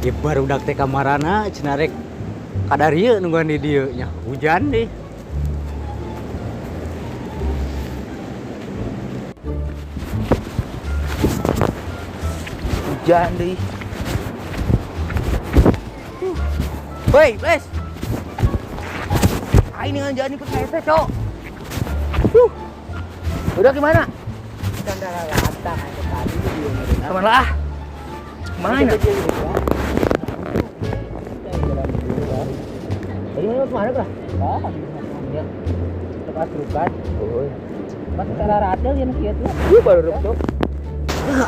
Ge barudak teh kamarana cenah rek kadarieu nungguan di dieu nya. Hujan deh. Hujan deh. Woi, Ples. Ini jangan ikut saya teh, Cok. Udah gimana? Dandara latang aja tadi dia. Kemana lah? Kemana? Tadi mana kemana kah? Ya. Tempat rukan. Oh. Pas cara ratel yang kieu tuh. Baru rep.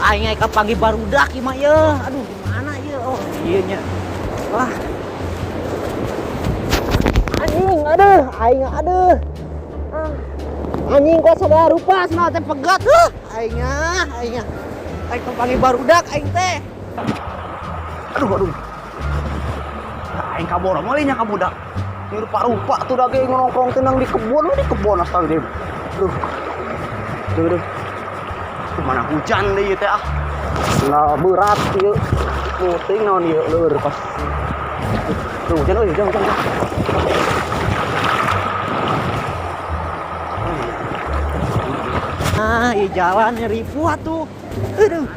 Aing ka pagi barudak ieu mah ye. Aduh, gimana ye? Oh, ieu nya. Wah. Anjing, aduh, aing aduh. Anjing kok sadar rupa cenah teh pegat. Aingnya. Aing ka pagi barudak aing teh. Aduh. Aing kabur mah nya ka budak. Ieu rupa-rupa tuh dage nongkrong tenang di kebun astaga deh. Duh. Mana hujan deh teh ah. Nah berat ieu. Puting naon ieu leur pas. Tuh hujan euy, hujan. Ieu jalan ripuh atuh. Aduh.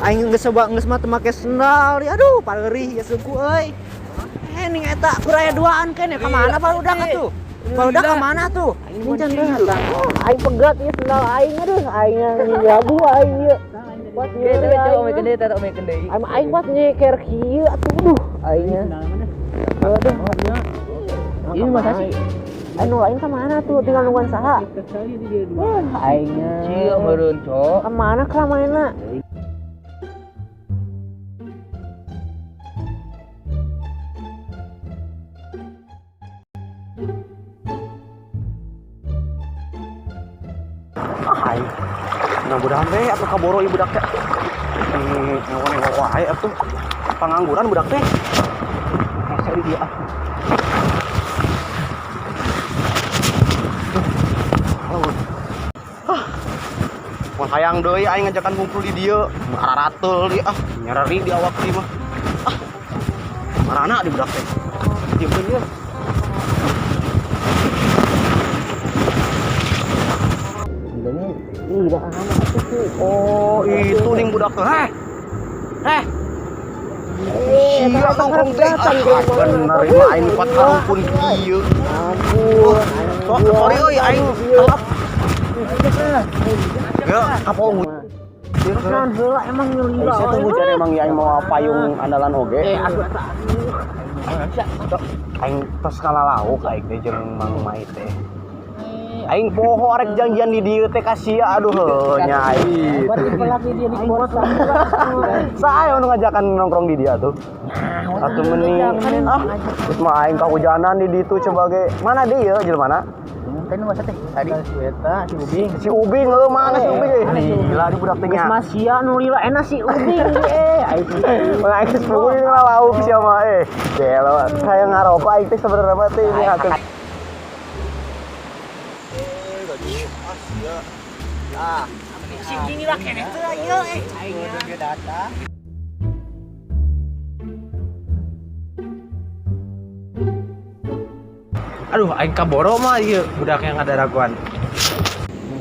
Aing geus mah teu make sendal. Aduh, pareurih ya suku euy. Ning eta kuraya duaan keneh ka mana barudak atuh? Barudak ka mana tuh? Aing hujan datang. Aing pegat ieu sendal aing aduh, aing nyabu aing ieu. Buat ieu teh omekeun deui teh omekeun deui. Aing buat nyeker kieu atuh. Aingnya. Aduh, ini masa sih? Anu lain ka mana tuh? Tinggal nungguan saha? Aingnya. Cieu meureun, Cok. Ka mana keramaianna? Hai. Mudah-mudahan teh atuh kaboro ieu budak teh. Ngewo-ngewo wae atuh. Pangangguran budak teh. Masa di dia. Mun hayang deui aing ngajakan ngumpul di dieu, araratul di nyarari di awak di mah. Marana di budak teh. Dieukeun ieu. Tidak anak itu. Oh, itu ning budak teh. Iya nongkrong teh. Bener ieu aing pat karumpun kieu. Ampun. Sorry euy aing kalap. Ya, kapol. Kan heula emang nyelira. Saya tunggu cari emang aing mau payung andalan oge. Aduh. Aing tos kalalauk aing teh jeung Mang Mai teh. Aing poho arek janjian di dieu teh ka sia aduh nya aing. Bari pelak di dia di kebun. Sae anu ngajakan nongkrong di dia tuh. Satu menit. Terus mah aing kahujanan di ditu coba ge. Mana dia jelmana? Teh nu masa teh tadi eta si Ubing. Si Ubing heuh mana si Ubing? Gila di budak teh nya. Geus sia nu lila enak si Ubing aing. Mun aing geus pungul ngalauk sia mah Gelo saya ngaroba aing teh sebenarnya mah teh ini hakeun. Ah, si gini lah keneh teh ieu aingnya data. Aduh, aing kaboro mah ieu budak yang ada raguan.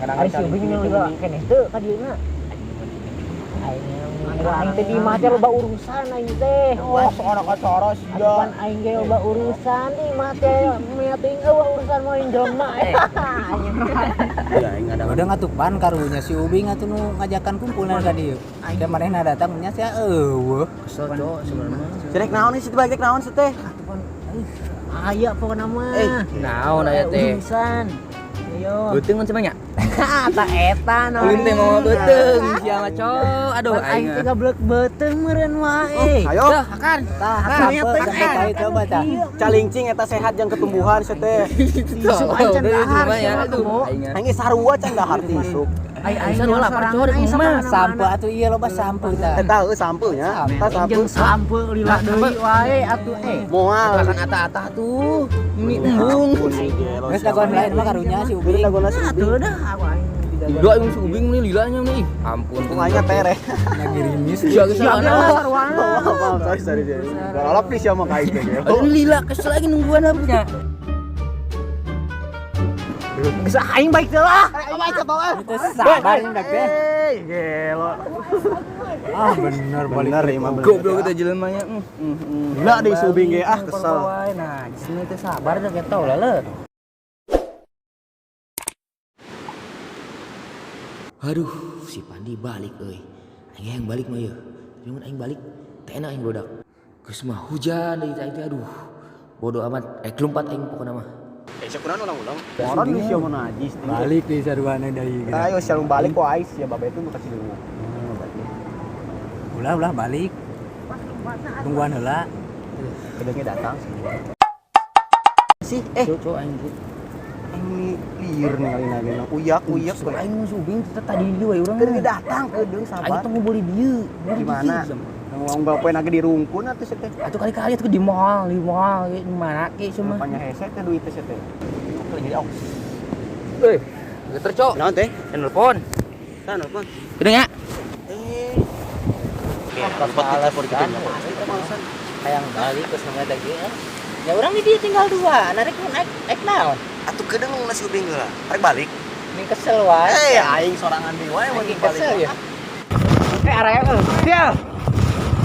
Ari si Ubing nu lila keneh teu ka dieuna. Aing teh di imah teh loba urusan aing teh. Wah, seorang kacara sia. Pan aing ge loba urusan di imah teh mea teuing eueuh urusan moin jelema. Ya aing ada. Udah ngatupan karunya si Ubing atuh nu ngajakan kumpulna ka dieu. Teh manehna datang nya sia eueuh. Kesel cok sebenarnya. Cerek naon nih situ balik naon situ teh? Aya pokona mah. Naon aya teh? Urusan. Ayo. Beuteung mun cenah nya? Eta no. Ulun teh mau beuteung sia mah cok. Aduh aing teh gablek beuteung meureun wae. Ayo. Tah akan. Tah Sampai coba tah. Calincing eta sehat jeung ketumbuhan sia teh. Tisu aing can dahar ya aduh. Aing ge sarua can dahar tisuk. Aing ulah percor mah Sampo atuh ieu loba sampo tah. Eta heuh sampo nya. Eta sampo. jeung sampo lila deui wae atuh Moal. Kan ata-ata tuh. Ini embung. Geus dagoan lain mah karunya si Ubing. Dagoan si Atuh dah aku aing. Udah yang subing nih lilanya nih. Ampun. Bunganya tere. Lagi rimis. Jaga sana. Maaf, sorry. Kalau lapis ya maka aing teh. Aduh lila kesel lagi nungguan habisnya. Bisa aing baik teh lah. Baik teh bawa. Itu sabar hendak teh. Gelo. Ah bener balik. Bener imah bener. Goblok kita jelemanya. Gila deh subing ge kesel. Nah, di sini teh sabar dah kita tahu lah le. Aduh, si Pandi balik euy. Aing balik mah ya. Jangan aing balik. Teh enak aing bodak. Geus mah hujan deui teh aduh. Bodoh amat. Kelumpat aing pokona mah. Sakuran ulang-ulang. Orang di sia mana najis. Balik di saruana deui. Ayo siang balik kok ais ya babe itu nu kasih dulu. Ulah balik. Tungguan heula. Kedengnya datang. Sih, Cocok aing gitu. ini liar nih kali nage uyak Sok aing nu subing teh tadi di we urang. kedeng datang kedeng Aing sabar tunggu beli dieu. di mana ngomong bapak nage di rungkun atuh sih teh Atuh kali-kali atuh di mall di mana ke cuma. apanya hese teh duit teh teh jadi aus Euy, geter cok. naon teh Telepon. kan apa Gede nya? salah kan Hayang balik ke sama tadi ya. Ya orang di dia tinggal 2, narik naik naon. atuh kedeng nasi ubing heula arek balik Ini kesel wae. aing sorangan deui wae mun Makin balik kesel ya. arek Sil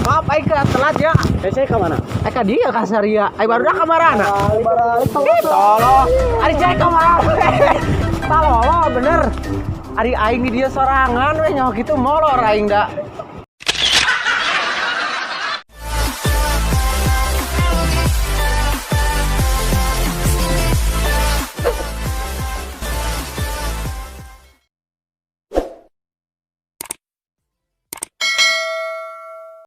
maaf aing ke telat ya hese ka mana Ka dia ka Saria. Ai baru dah kamarana. tolong Ari cek kamar. Tolong bener. Ari aing di dia sorangan we nyaho kitu molor aing da.